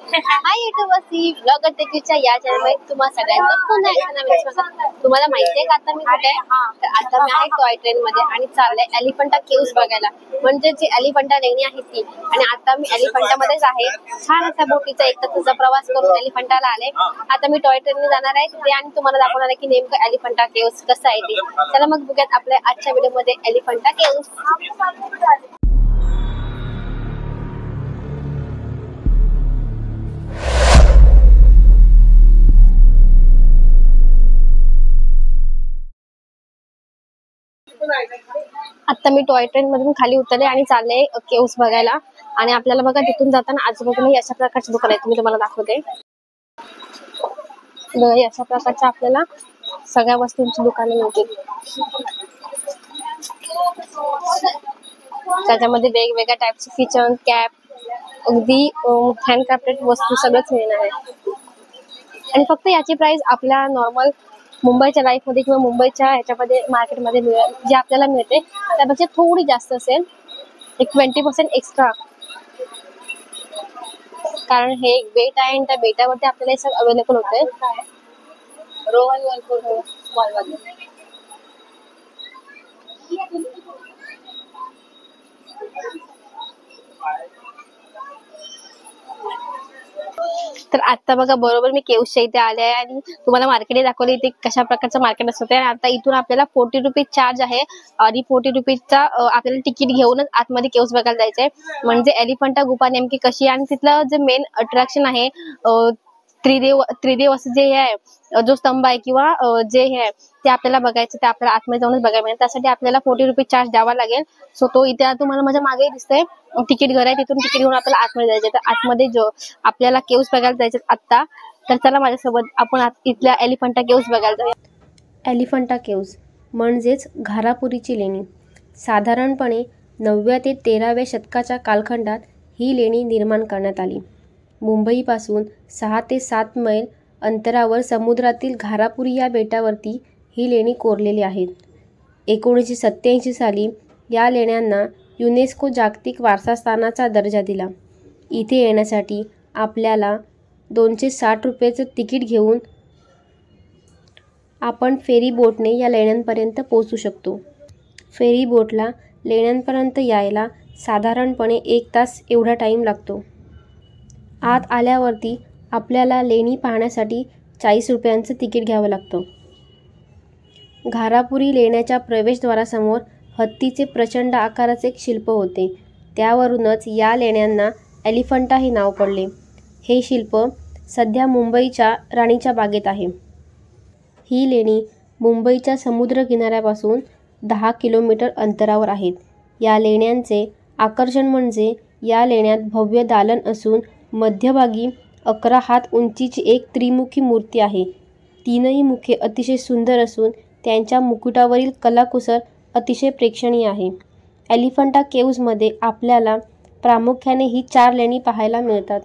हाय युट्यूबर्सची blog अटेक्यूच्या या चॅनलमध्ये तुम्हा सगळ्यांचं पुन्हा एकदा नवीन स्वागत। तुम्हाला माहिती आहे का आता मी कुठे आहे? तर आता मी आहे टॉय ट्रेन मध्ये आणि चालले एलिफंटा केव्स बघायला, म्हणजे जी एलिफंटा लेणी आहे ती। आणि आता मी एलिफंटा मध्येच आहे। छान असा बोटीचा एक तासाचा प्रवास करून एलिफंटाला आले। आता मी टॉय ट्रेनने जाणार आहे तिथे आणि तुम्हाला दाखवणार आहे की नेमकं एलिफंटा केव्स कसं आहे ते। चला मग बघूयात आपल्या आजच्या व्हिडिओ मध्ये एलिफंटा केव्स। आता मी टॉय ट्रेन मधून खाली उतरले आणि चालले केव्स बघायला। आणि आपल्याला बघा तिथून जाताना आजूबाजूला अशा प्रकारचे दुकान आहेत, मी तुम्हाला दाखवते। अशा प्रकारच्या आपल्याला सगळ्या वस्तूंची दुकाने मिळतील। त्याच्यामध्ये वेगवेगळ्या टाइपचे किचन कॅप, अगदी हँडक्राफ्टेड वस्तू सगळंच मिळणार आहे। आणि फक्त याची प्राइस आपल्या नॉर्मल मुंबईच्या लाईफ मध्ये किंवा मुंबईच्या ह्याच्यामध्ये मार्केटमध्ये जे आपल्याला मिळते त्यापेक्षा थोडी जास्त असेल, एक 20% एक्स्ट्रा। कारण हे एक बेट आहे आणि त्या बेटावरती आपल्याला हे सगळं अवेलेबल होते। तर आता बघा बरोबर मी केव्सच्या इथे आले आहे आणि तुम्हाला मार्केट दाखवले इथे कशा प्रकारचं मार्केट असतं। आणि आता इथून आपल्याला 40 रुपीज चार्ज आहे आणि 40 रुपीजचा आपल्याला तिकीट घेऊनच आतमध्ये केव्स बघायला जायचंय। म्हणजे एलिफंटा गुफा नेमकी कशी आहे आणि तिथलं जे मेन अट्रॅक्शन आहे त्रिदेव असं जे आहे, जो स्तंभ आहे किंवा जे हे आहे ते आपल्याला बघायचं, ते आपल्याला आतमध्ये जाऊनच बघायला मिळेल। त्यासाठी आपल्याला 40 रुपीज चार्ज द्यावा लागेल। सो तो इथे तुम्हाला माझ्या मागे दिसतंय तिकीट घर आहे, तिथून तिकीट घेऊन आपल्याला आतमध्ये जायचं। तर आतमध्ये जो आपल्याला केव्स बघायला जायचं आता, तर चला माझ्यासोबत आपण इथल्या एलिफंटा केव्स बघायला जाऊया। एलिफंटा केव्स म्हणजेच घारापुरीची लेणी। साधारणपणे 9व्या ते 13व्या शतकाच्या कालखंडात ही लेणी निर्माण करण्यात आली। मुंबईपासून 6 ते 7 मैल अंतरावर समुद्रातील घारापुरी या बेटावरती ही लेणी कोरलेली आहेत। 1987 साली या लेण्यांना युनेस्को जागतिक वारसा स्थानाचा दर्जा दिला। इथे येण्यासाठी आपल्याला 260 रुपयाचं तिकीट घेऊन आपण फेरी बोटने या लेण्यांपर्यंत पोहोचू शकतो। फेरी बोटला लेण्यांपर्यंत यायला साधारणपणे 1 तास एवढा टाईम लागतो। आत आल्यावरती आपल्याला लेणी पाहण्यासाठी 40 रुपयांचं तिकीट घ्यावं लागतं। घारापुरी लेण्याच्या प्रवेशद्वारासमोर हत्तीचे प्रचंड आकाराचे एक शिल्प होते, त्यावरूनच या लेण्यांना एलिफंटा हे नाव पडले। हे शिल्प सध्या मुंबईच्या राणीच्या बागेत आहे। ही लेणी मुंबईच्या समुद्र किनाऱ्यापासून 10 किलोमीटर अंतरावर आहेत। या लेण्यांचे आकर्षण म्हणजे या लेण्यात भव्य दालन असून मध्यभागी 11 हात उंचीची एक त्रिमुखी मूर्ती आहे। तीनही मुखे अतिशय सुंदर असून त्यांच्या मुकुटावरील कलाकुसर अतिशय प्रेक्षणीय आहे। एलिफंटा केव्समध्ये आपल्याला प्रामुख्याने ही 4 लेणी पाहायला मिळतात।